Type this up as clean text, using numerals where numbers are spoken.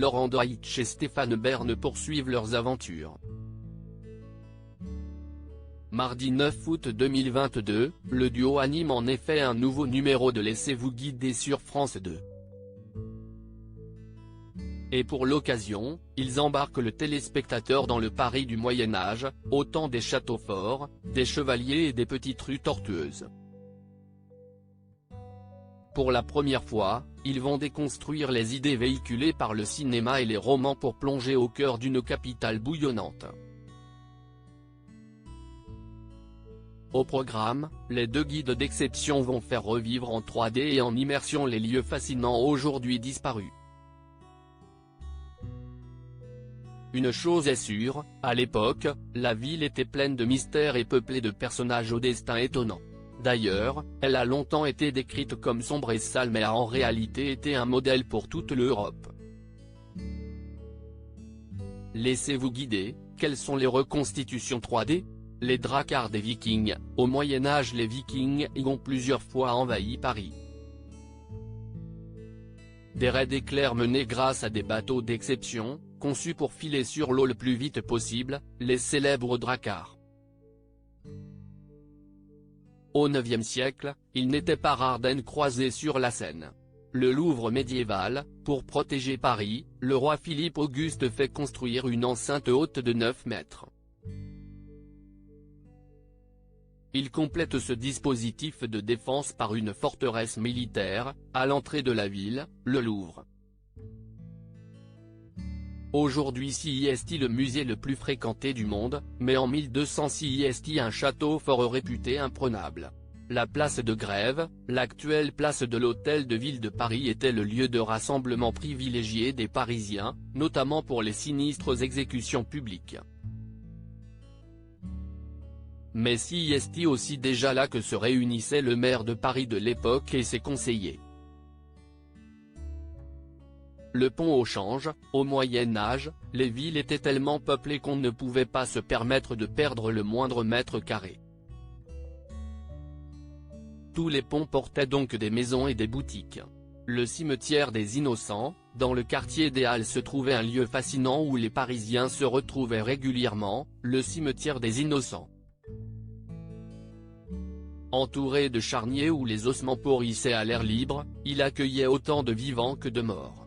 Laurent Deutsch et Stéphane Bern poursuivent leurs aventures. Mardi 9 août 2022, le duo anime en effet un nouveau numéro de Laissez-vous guider sur France 2. Et pour l'occasion, ils embarquent le téléspectateur dans le Paris du Moyen-Âge, au temps des châteaux forts, des chevaliers et des petites rues tortueuses. Pour la première fois, ils vont déconstruire les idées véhiculées par le cinéma et les romans pour plonger au cœur d'une capitale bouillonnante. Au programme, les deux guides d'exception vont faire revivre en 3D et en immersion les lieux fascinants aujourd'hui disparus. Une chose est sûre, à l'époque, la ville était pleine de mystères et peuplée de personnages au destin étonnant. D'ailleurs, elle a longtemps été décrite comme sombre et sale mais a en réalité été un modèle pour toute l'Europe. Laissez-vous guider, quelles sont les reconstitutions 3D ? Les dracars des Vikings, au Moyen-Âge les Vikings y ont plusieurs fois envahi Paris. Des raids éclairs menés grâce à des bateaux d'exception, conçus pour filer sur l'eau le plus vite possible, les célèbres dracars. Au IXe siècle, il n'était pas rare d'en croiser sur la Seine. Le Louvre médiéval, pour protéger Paris, le roi Philippe Auguste fait construire une enceinte haute de 9 mètres. Il complète ce dispositif de défense par une forteresse militaire, à l'entrée de la ville, le Louvre. Aujourd'hui CIST le musée le plus fréquenté du monde, mais en 1200 CIST un château fort réputé imprenable. La place de Grève, l'actuelle place de l'Hôtel de Ville de Paris était le lieu de rassemblement privilégié des Parisiens, notamment pour les sinistres exécutions publiques. Mais CIST aussi déjà là que se réunissait le maire de Paris de l'époque et ses conseillers. Le pont au change, au Moyen-Âge, les villes étaient tellement peuplées qu'on ne pouvait pas se permettre de perdre le moindre mètre carré. Tous les ponts portaient donc des maisons et des boutiques. Le cimetière des Innocents, dans le quartier des Halles se trouvait un lieu fascinant où les Parisiens se retrouvaient régulièrement, le cimetière des Innocents. Entouré de charniers où les ossements pourrissaient à l'air libre, il accueillait autant de vivants que de morts.